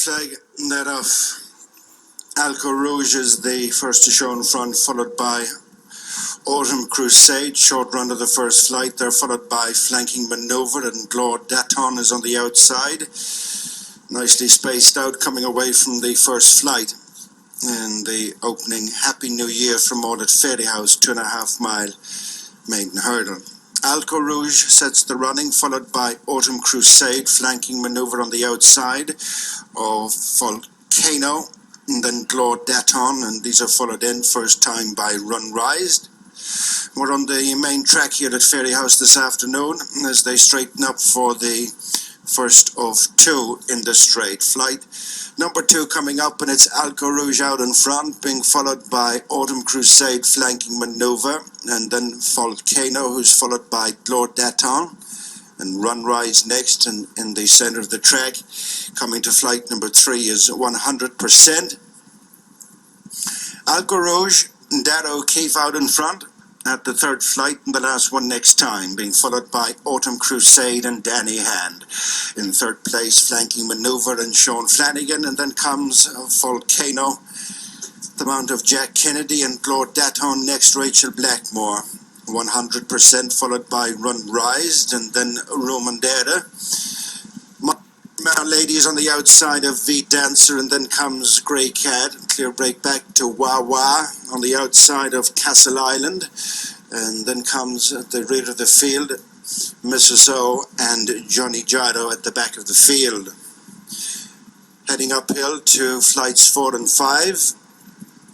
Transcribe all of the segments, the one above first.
flag that of Alco Rouge is the first to show in front, followed by Autumn Crusade, short run of the first flight. They're followed by Flanking Maneuver, and Glor Daton is on the outside, nicely spaced out, coming away from the first flight. And the opening Happy New Year from all at Fairyhouse, 2.5 mile maiden hurdle. Alco Rouge sets the running, followed by Autumn Crusade, Flanking Maneuver on the outside of Folcano, and then Glor Daton, and these are followed in first time by Run Rised. We're on the main track here at Fairyhouse this afternoon as they straighten up for the first of two in the straight flight. Number 2 coming up, and it's Alco Rouge out in front, being followed by Autumn Crusade, Flanking Maneuver, and then Folcano, who's followed by Glor Daton, and Run Rise next, and in the center of the track. Coming to flight number 3 is 100%. Alco Rouge and Dado O'Keefe out in front at the third flight, and the last one next time, being followed by Autumn Crusade and Danny Hand. In third place, Flanking Maneuver and Sean Flanagan, and then comes Folcano, the mount of Jack Kennedy, and Glor Daton next, Rachel Blackmore. 100% followed by Run Rised, and then Romandera. Lady is on the outside of V Dancer, and then comes Grey Cat. Clear break back to Wawa on the outside of Castle Island, and then comes at the rear of the field Mrs. O and Johnny Jado at the back of the field. Heading uphill to flights 4 and 5,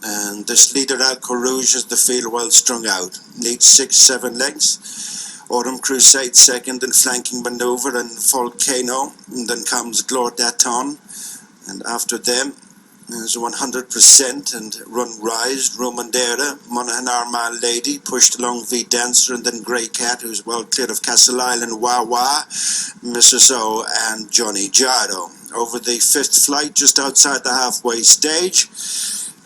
and this leader Alco Rouge is the field well strung out. Leads 6-7 lengths. Autumn Crusade second, and Flanking Maneuver and Folcano, and then comes Glor Daton, and after them is 100% and Run Rise, Romandera, Monaghan Armagh Lady, pushed along V Dancer, and then Grey Cat, who's well cleared of Castle Island, Wawa, Mrs. O and Johnny Jado. Over the 5th flight, just outside the halfway stage,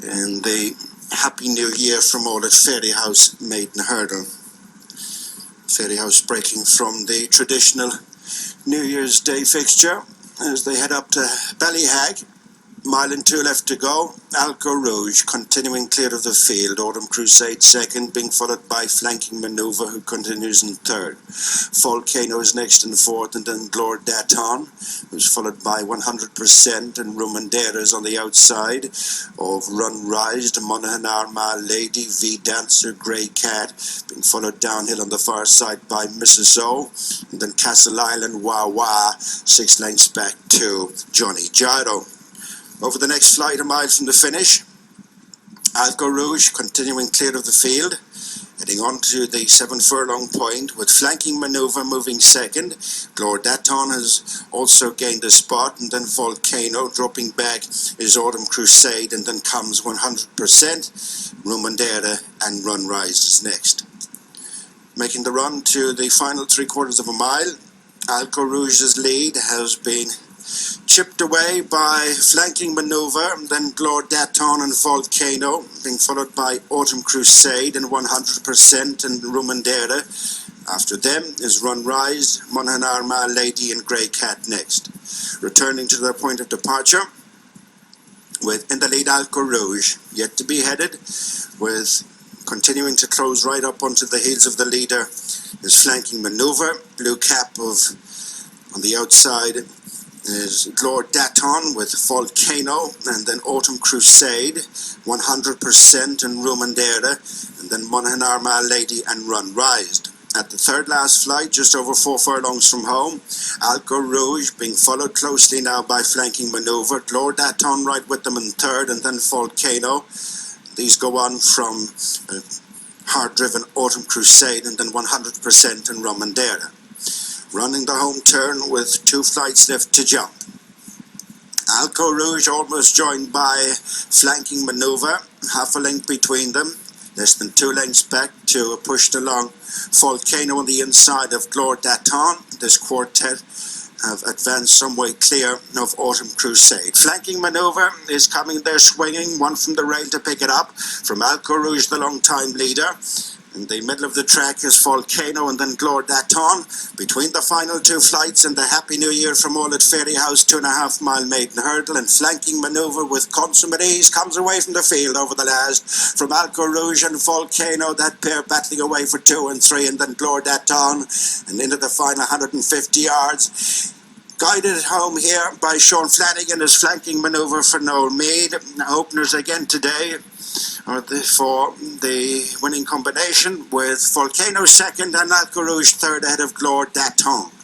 and the Happy New Year from all at Fairyhouse maiden hurdle. Fairyhouse breaking from the traditional New Year's Day fixture as they head up to Ballyhag. 1.2 miles left to go. Alco Rouge continuing clear of the field. Autumn Crusade second, being followed by Flanking Maneuver, who continues in third. Folcano is next in fourth, and then Glor Daton, who's followed by 100%, and Romandera is on the outside of Run Rised, Monaghan Armagh Lady, V Dancer, Grey Cat, being followed downhill on the far side by Mrs. O, and then Castle Island, Wawa, 6 lengths back to Johnny Jado. Over the next flight, 1 mile from the finish, Alco Rouge continuing clear of the field, heading on to the 7 furlong point with Flanking Maneuver moving second. Glor Daton has also gained a spot, and then Volcano dropping back is Autumn Crusade, and then comes 100%, Romandera, and Run Rise is next. Making the run to the final 3/4 of a mile, Alco Rouge's lead has been chipped away by Flanking Maneuver, then Glor Daton and Volcano, being followed by Autumn Crusade and 100% and Romandera. After them is Run Rise, Monaghan Armagh Lady and Grey Cat next. Returning to their point of departure, with in the lead Alco Rouge, yet to be headed, with continuing to close right up onto the heels of the leader is Flanking Maneuver. Blue cap of on the outside is Glor Daton with Volcano, and then Autumn Crusade, 100% and Romandera, and then Monaghan Armagh Lady and Run Rised. At the third last flight, just over 4 furlongs from home, Alco Rouge being followed closely now by Flanking Maneuver, Glor Daton right with them in third, and then Volcano. These go on from hard-driven Autumn Crusade, and then 100% and Romandera. Running the home turn with 2 flights left to jump. Alco Rouge almost joined by Flanking Maneuver, half a length between them, less than 2 lengths back to pushed along Volcano on the inside of Glor Daton. This quartet have advanced some way clear of Autumn Crusade. Flanking Maneuver is coming there swinging, one from the rail to pick it up from Alco Rouge, the long-time leader. In the middle of the track is Folcano and then Glor Daton. Between the final two flights and the Happy New Year from all at Fairyhouse, 2.5 mile maiden hurdle and flanking manoeuvre with consummate ease comes away from the field over the last. From Alco Rouge and Folcano, that pair battling away for 2 and 3, and then Glor Daton and into the final 150 yards. Guided home here by Sean Flanagan as flanking manoeuvre for Noel Mead. Openers again today for the winning combination with Folcano second and Alco Rouge third ahead of Glor Daton.